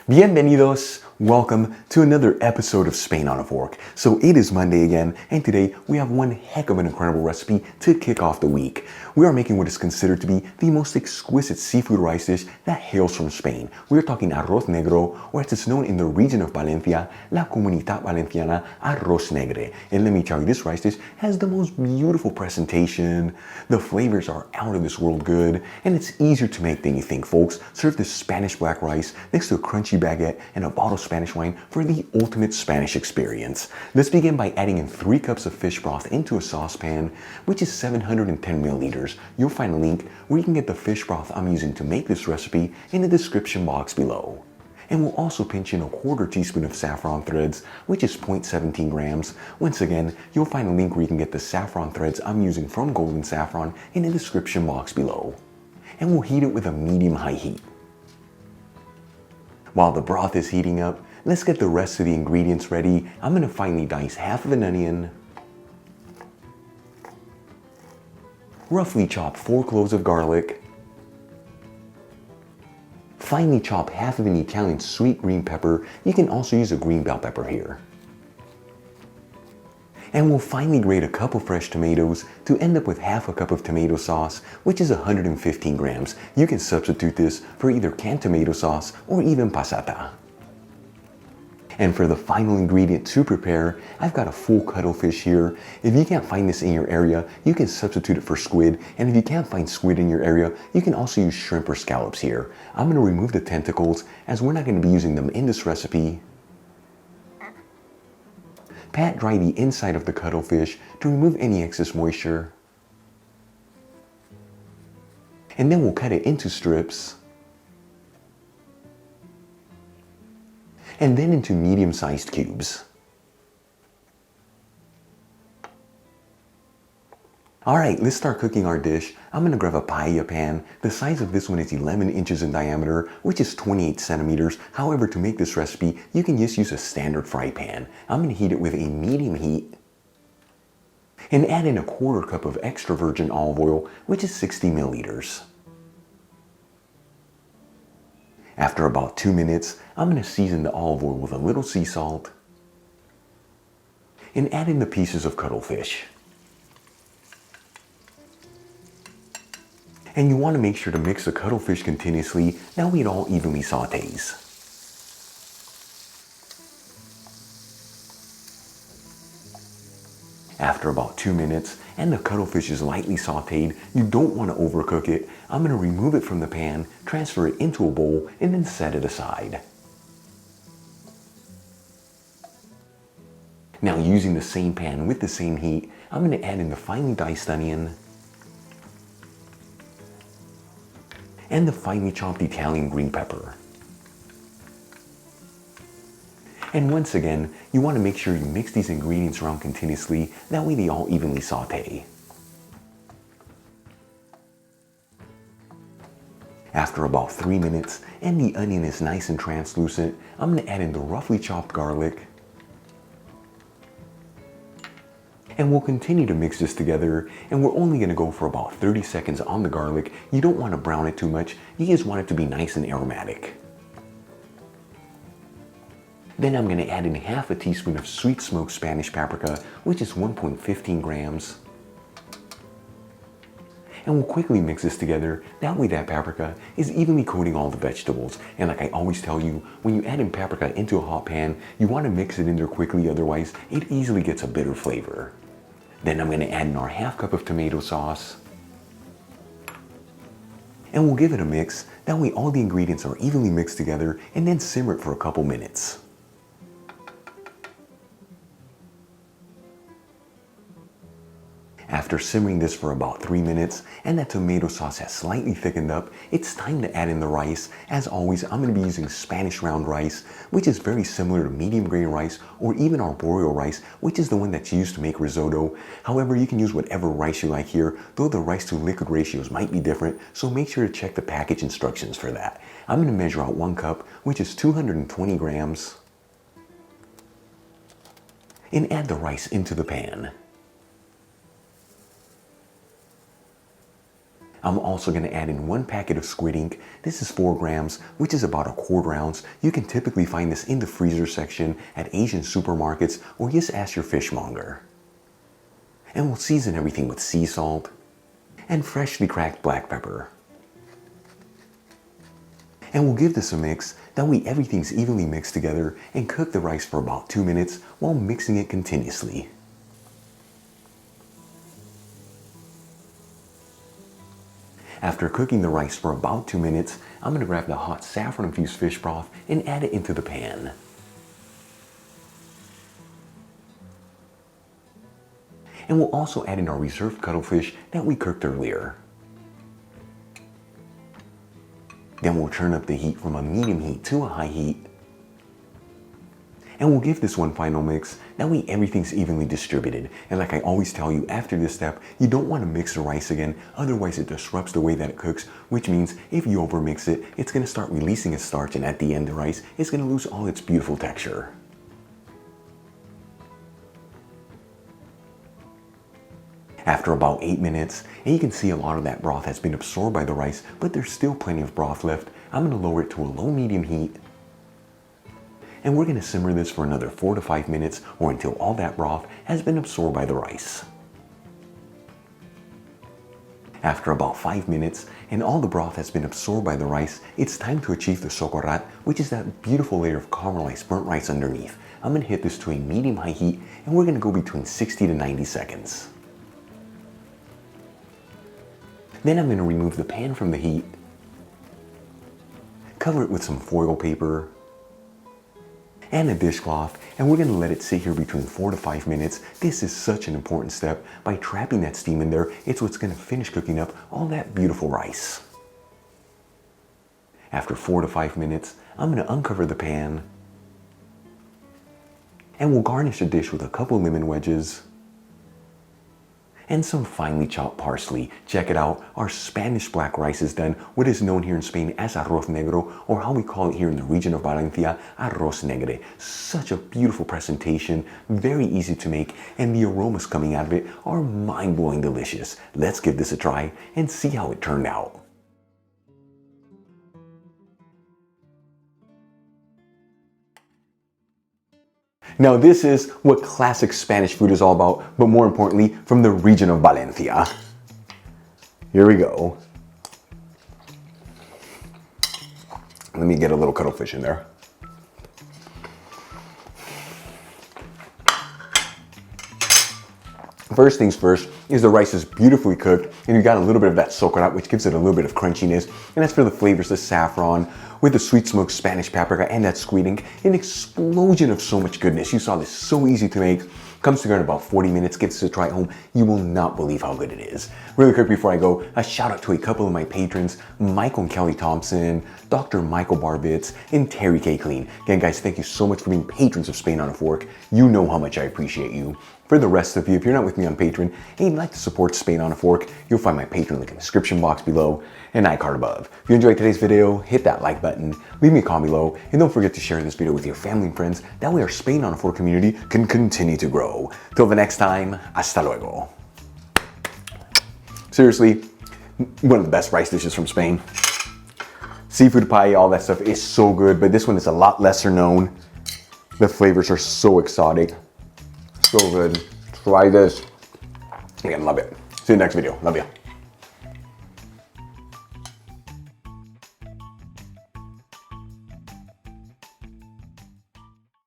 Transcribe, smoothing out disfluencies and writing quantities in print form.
Bienvenidos! Welcome to another episode of Spain on a Fork. So it is Monday again, and today we have one heck of an incredible recipe to kick off the week. We are making what is considered to be the most exquisite seafood rice dish that hails from Spain. We are talking Arròs Negre, or as it's known in the region of Valencia, La Comunidad Valenciana, Arròs Negre. And let me tell you, this rice dish has the most beautiful presentation. The flavors are out of this world good, and it's easier to make than you think, folks. Serve this Spanish black rice next to a crunchy baguette and a bottle of Spanish wine for the ultimate Spanish experience. Let's begin by adding in 3 cups of fish broth into a saucepan, which is 710 milliliters. You'll find a link where you can get the fish broth I'm using to make this recipe in the description box below. And we'll also pinch in a 1/4 teaspoon of saffron threads, which is 0.17 grams. Once again, you'll find a link where you can get the saffron threads I'm using from Golden Saffron in the description box below. And we'll heat it with a medium-high heat. While the broth is heating up, let's get the rest of the ingredients ready. I'm going to finely dice half of an onion, roughly chop 4 cloves of garlic, finely chop half of an Italian sweet green pepper. You can also use a green bell pepper here. And we'll finely grate a cup of fresh tomatoes to end up with half a cup of tomato sauce, which is 115 grams. You can substitute this for either canned tomato sauce or even passata. And for the final ingredient to prepare, I've got a full cuttlefish here. If you can't find this in your area, you can substitute it for squid. And if you can't find squid in your area, you can also use shrimp or scallops here. I'm going to remove the tentacles as we're not going to be using them in this recipe. Pat dry the inside of the cuttlefish to remove any excess moisture. And then we'll cut it into strips. And then into medium-sized cubes. Alright, let's start cooking our dish. I'm going to grab a paella pan. The size of this one is 11 inches in diameter, which is 28 centimeters. However, to make this recipe, you can just use a standard fry pan. I'm going to heat it with a medium heat and add in a 1/4 cup of extra virgin olive oil, which is 60 milliliters. After about 2 minutes, I'm going to season the olive oil with a little sea salt and add in the pieces of cuttlefish. And you want to make sure to mix the cuttlefish continuously, that way it all evenly sautés. After about 2 minutes and the cuttlefish is lightly sautéed, you don't want to overcook it. I'm going to remove it from the pan, transfer it into a bowl, and then set it aside. Now, using the same pan with the same heat, I'm going to add in the finely diced onion and the finely chopped Italian green pepper. And once again, you want to make sure you mix these ingredients around continuously, that way they all evenly sauté. After about 3 minutes and the onion is nice and translucent, I'm going to add in the roughly chopped garlic. And we'll continue to mix this together, and we're only going to go for about 30 seconds on the garlic. You don't want to brown it too much, you just want it to be nice and aromatic. Then I'm going to add in half a teaspoon of sweet smoked Spanish paprika, which is 1.15 grams. And we'll quickly mix this together, that way that paprika is evenly coating all the vegetables. And like I always tell you, when you add in paprika into a hot pan, you want to mix it in there quickly, otherwise it easily gets a bitter flavor. Then I'm going to add in our half cup of tomato sauce. And we'll give it a mix, that way all the ingredients are evenly mixed together, and then simmer it for a couple minutes. After simmering this for about 3 minutes and that tomato sauce has slightly thickened up, it's time to add in the rice. As always, I'm going to be using Spanish round rice, which is very similar to medium grain rice or even arborio rice, which is the one that's used to make risotto. However, you can use whatever rice you like here, though the rice to liquid ratios might be different, so make sure to check the package instructions for that. I'm going to measure out 1 cup, which is 220 grams, and add the rice into the pan. I'm also going to add in 1 packet of squid ink. This is 4 grams, which is about 1/4 ounce. You can typically find this in the freezer section at Asian supermarkets, or just ask your fishmonger. And we'll season everything with sea salt and freshly cracked black pepper. And we'll give this a mix. That way everything's evenly mixed together, and cook the rice for about 2 minutes while mixing it continuously. After cooking the rice for about 2 minutes, I'm going to grab the hot saffron-infused fish broth and add it into the pan. And we'll also add in our reserved cuttlefish that we cooked earlier. Then we'll turn up the heat from a medium heat to a high heat. And we'll give this one final mix. That way everything's evenly distributed. And like I always tell you, after this step, you don't want to mix the rice again. Otherwise it disrupts the way that it cooks, which means if you overmix it, it's going to start releasing its starch, and at the end the rice is going to lose all its beautiful texture. After about 8 minutes, and you can see a lot of that broth has been absorbed by the rice, but there's still plenty of broth left, I'm going to lower it to a low-medium heat. And we're going to simmer this for another 4 to 5 minutes, or until all that broth has been absorbed by the rice. After about 5 minutes, and all the broth has been absorbed by the rice, it's time to achieve the socorat, which is that beautiful layer of caramelized burnt rice underneath. I'm going to hit this to a medium-high heat, and we're going to go between 60 to 90 seconds. Then I'm going to remove the pan from the heat, cover it with some foil paper and a dishcloth, and we're going to let it sit here between 4 to 5 minutes. This is such an important step. By trapping that steam in there, it's what's going to finish cooking up all that beautiful rice. After 4 to 5 minutes, I'm going to uncover the pan, and we'll garnish the dish with a couple lemon wedges and some finely chopped parsley. Check it out, our Spanish black rice is done, what is known here in Spain as Arròs Negre, or how we call it here in the region of Valencia, Arròs Negre. Such a beautiful presentation, very easy to make, and the aromas coming out of it are mind-blowing delicious. Let's give this a try and see how it turned out. Now this is what classic Spanish food is all about, but more importantly, from the region of Valencia. Here we go. Let me get a little cuttlefish in there. First things first is the rice is beautifully cooked, and you got a little bit of that socorat, which gives it a little bit of crunchiness, and that's for the flavors, the saffron, with the sweet smoked Spanish paprika and that squid ink, an explosion of so much goodness. You saw this, so easy to make. Comes together in about 40 minutes, gives us a try at home. You will not believe how good it is. Really quick before I go, a shout out to a couple of my patrons, Michael and Kelly Thompson, Dr. Michael Barbitz, and Terry K. Clean. Again guys, thank you so much for being patrons of Spain on a Fork. You know how much I appreciate you. For the rest of you, if you're not with me on Patreon and you'd like to support Spain on a Fork, you'll find my Patreon link in the description box below and iCard above. If you enjoyed today's video, hit that like button, leave me a comment below, and don't forget to share this video with your family and friends. That way our Spain on a Fork community can continue to grow. Till the next time, hasta luego. Seriously, one of the best rice dishes from Spain. Seafood paella, all that stuff is so good, but this one is a lot lesser known. The flavors are so exotic. So good. Try this. Again, love it. See you next video. Love you.